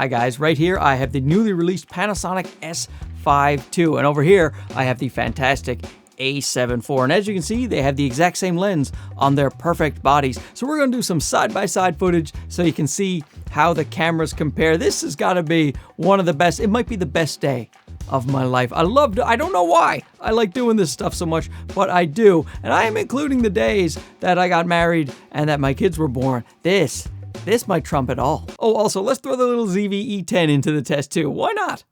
Hi guys, right here I have the newly released Panasonic S5 II, and over here I have the fantastic A7 IV, and as you can see, they have the exact same lens on their perfect bodies. So we're going to do some side-by-side footage so you can see how the cameras compare. This has got to be one of the best, it might be the best day of my life. I don't know why I like doing this stuff so much, but I do. And I am including the days that I got married and that my kids were born. This might trump it all. Oh, also, let's throw the little ZV-E10 into the test too. Why not?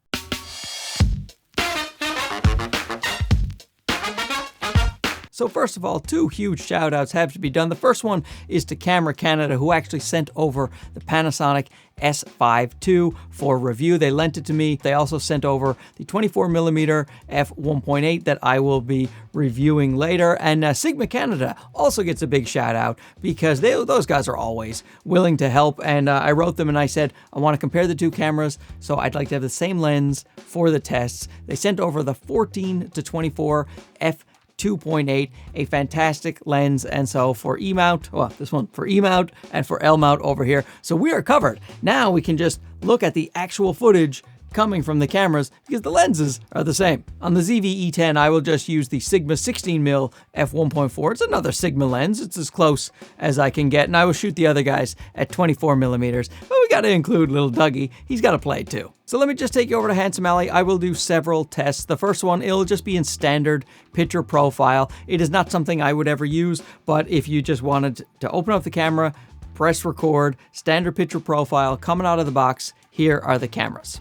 So first of all, two huge shout outs have to be done. The first one is to Camera Canada, who actually sent over the Panasonic S5 II for review. They lent it to me. They also sent over the 24mm f1.8 that I will be reviewing later. And Sigma Canada also gets a big shout out because those guys are always willing to help. And I wrote them and I said, I want to compare the two cameras, so I'd like to have the same lens for the tests. They sent over the 14-24 f2.8, a fantastic lens. And so for E-mount, well, this one for E-mount and for L-mount over here. So we are covered. Now we can just look at the actual footage coming from the cameras because the lenses are the same. On the ZV-E10, I will just use the Sigma 16mm f1.4. It's another Sigma lens. It's as close as I can get, and I will shoot the other guys at 24mm. But we got to include little Dougie. He's got to play too. So let me just take you over to Handsome Alley. I will do several tests. The first one, it'll just be in standard picture profile. It is not something I would ever use, but if you just wanted to open up the camera, press record, standard picture profile, coming out of the box, here are the cameras.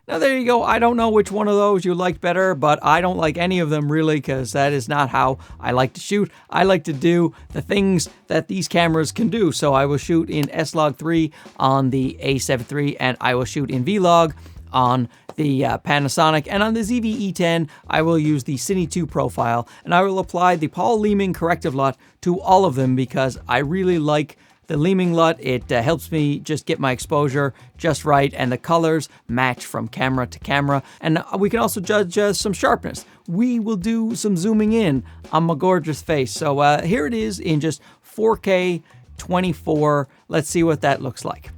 Now there you go. I don't know which one of those you liked better, but I don't like any of them really because that is not how I like to shoot. I like to do the things that these cameras can do. So I will shoot in S-Log3 on the A7 III, and I will shoot in V-Log on the Panasonic, and on the ZV-E10 I will use the Cine 2 profile, and I will apply the Paul Leeming corrective LUT to all of them because I really like the LeemingLut. It helps me just get my exposure just right, and the colors match from camera to camera. And we can also judge some sharpness. We will do some zooming in on my gorgeous face. So here it is in just 4K 24. Let's see what that looks like.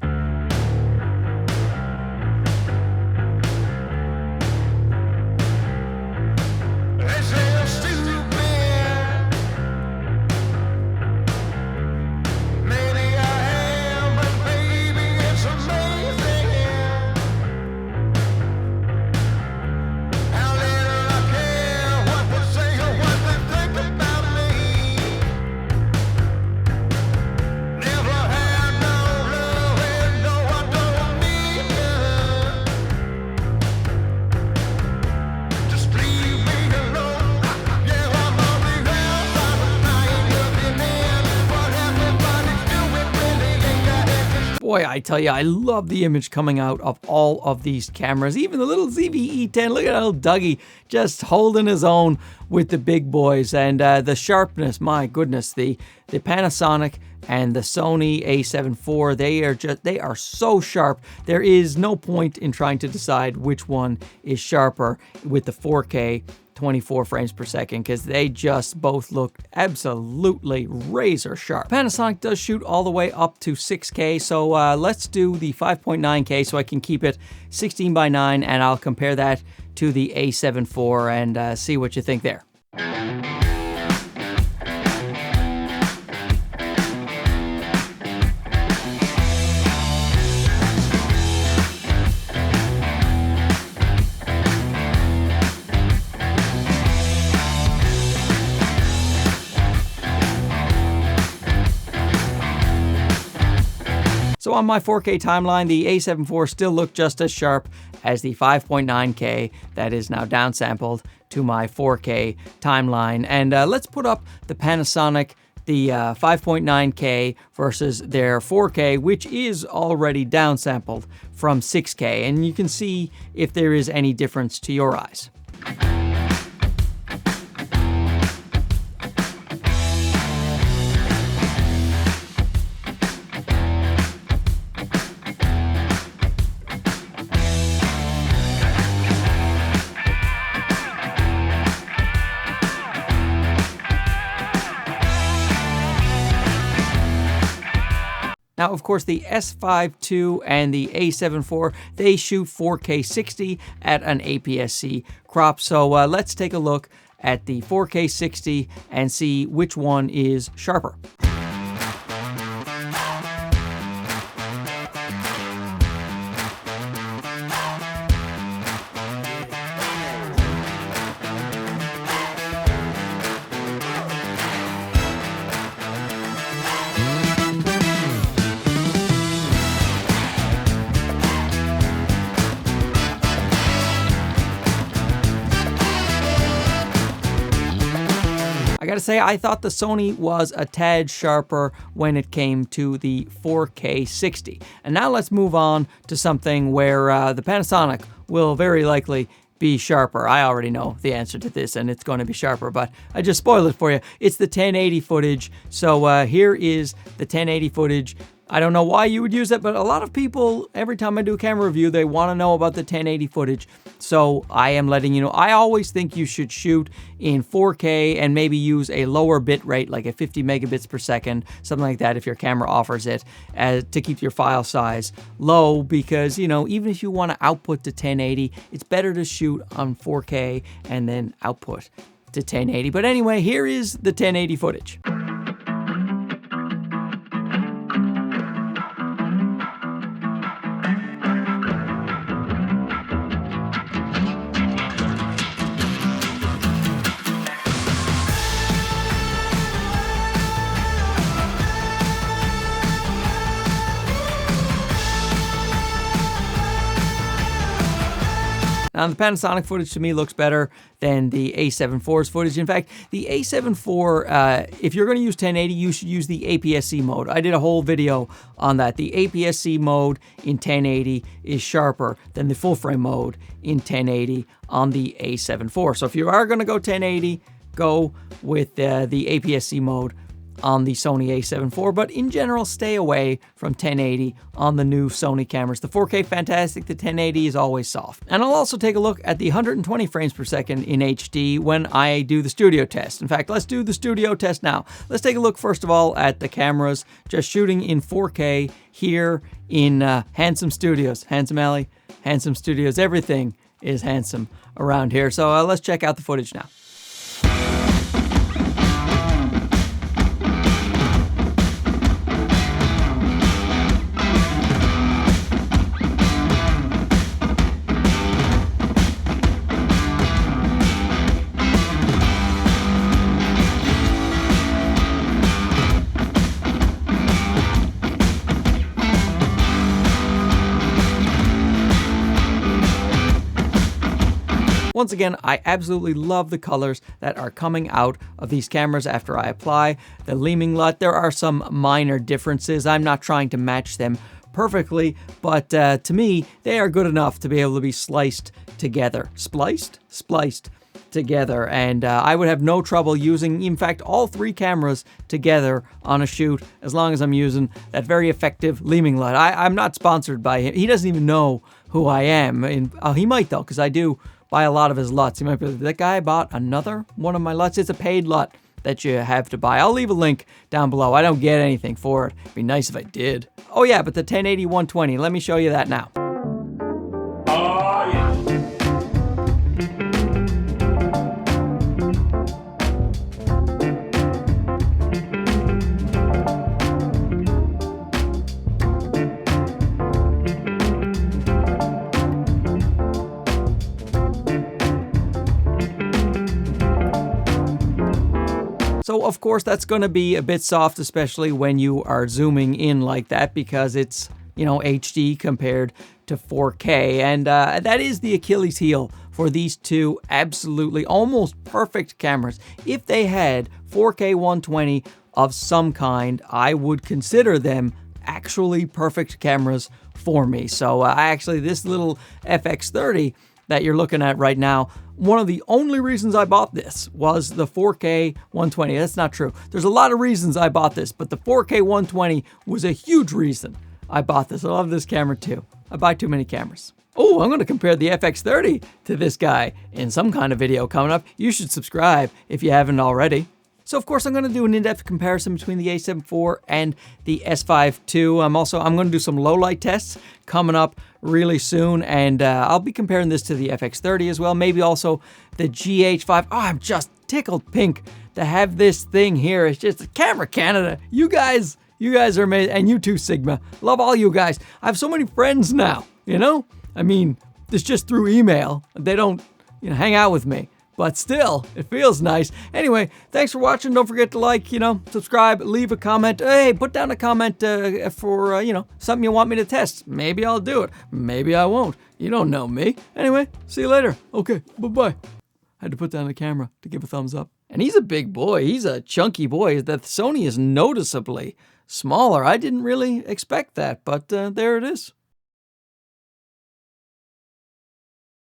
Boy, I tell you, I love the image coming out of all of these cameras. Even the little ZV-E10, look at little Dougie just holding his own with the big boys. And the sharpness, my goodness, the Panasonic and the Sony A7IV, they are so sharp. There is no point in trying to decide which one is sharper with the 4K 24 frames per second because they just both look absolutely razor sharp. Panasonic does shoot all the way up to 6K, so let's do the 5.9K so I can keep it 16:9, and I'll compare that to the A7 IV and see what you think there. So on my 4K timeline, the A7 IV still looked just as sharp as the 5.9K that is now downsampled to my 4K timeline. And let's put up the Panasonic, the 5.9K versus their 4K, which is already downsampled from 6K. And you can see if there is any difference to your eyes. Now, of course, the S5 II and the A7IV, they shoot 4K 60 at an APS-C crop. So let's take a look at the 4K 60 and see which one is sharper. I gotta say, I thought the Sony was a tad sharper when it came to the 4K 60. And now let's move on to something where the Panasonic will very likely be sharper. I already know the answer to this, and it's going to be sharper, but I just spoiled it for you. It's the 1080 footage. So here is the 1080 footage. I don't know why you would use it, but a lot of people, every time I do a camera review, they want to know about the 1080 footage. So I am letting you know. I always think you should shoot in 4K and maybe use a lower bit rate, like a 50 megabits per second, something like that if your camera offers it, to keep your file size low, because, you know, even if you want to output to 1080, it's better to shoot on 4K and then output to 1080. But anyway, here is the 1080 footage. Now, the Panasonic footage to me looks better than the A7IV's footage. In fact, the A7IV, if you're going to use 1080, you should use the APS-C mode. I did a whole video on that. The APS-C mode in 1080 is sharper than the full frame mode in 1080 on the A7IV. So if you are going to go 1080, go with the APS-C mode on the Sony A7IV, but in general, stay away from 1080 on the new Sony cameras. The 4K fantastic, the 1080 is always soft. And I'll also take a look at the 120 frames per second in HD when I do the studio test. In fact, let's do the studio test now. Let's take a look first of all at the cameras just shooting in 4K here in Handsome Studios. Handsome Alley, Handsome Studios, everything is handsome around here. So let's check out the footage now. Once again, I absolutely love the colors that are coming out of these cameras after I apply the LeemingLut. There are some minor differences. I'm not trying to match them perfectly, but to me, they are good enough to be able to be sliced together. Spliced together. And I would have no trouble using, in fact, all three cameras together on a shoot, as long as I'm using that very effective LeemingLut. I'm not sponsored by him. He doesn't even know who I am. And he might, though, because I do buy a lot of his LUTs. You might be like, that guy bought another one of my LUTs. It's a paid LUT that you have to buy. I'll leave a link down below. I don't get anything for it. It'd be nice if I did. Oh yeah, but the 1080 120, let me show you that now. Oh yeah. So of course that's going to be a bit soft, especially when you are zooming in like that, because it's, you know, HD compared to 4K. And that is the Achilles heel for these two absolutely almost perfect cameras. If they had 4K 120 of some kind, I would consider them actually perfect cameras for me. So this little FX30 that you're looking at right now, one of the only reasons I bought this was the 4K 120. That's not true. There's a lot of reasons I bought this, but the 4K 120 was a huge reason I bought this. I love this camera too. I buy too many cameras. Oh, I'm going to compare the FX30 to this guy in some kind of video coming up. You should subscribe if you haven't already. So of course I'm going to do an in-depth comparison between the A7 IV and the S5 II. I'm going to do some low light tests coming up really soon, and I'll be comparing this to the FX30 as well, maybe also the GH5. Oh, I'm just tickled pink to have this thing here. It's just Camera Canada. You guys are amazing, and you too, Sigma. Love all you guys. I have so many friends now, you know? I mean, it's just through email. They don't, hang out with me. But still, it feels nice. Anyway, thanks for watching. Don't forget to like, subscribe, leave a comment. Hey, put down a comment for, something you want me to test. Maybe I'll do it. Maybe I won't. You don't know me. Anyway, see you later. Okay, bye-bye. I had to put down the camera to give a thumbs up. And he's a big boy. He's a chunky boy. The Sony is noticeably smaller. I didn't really expect that, but there it is.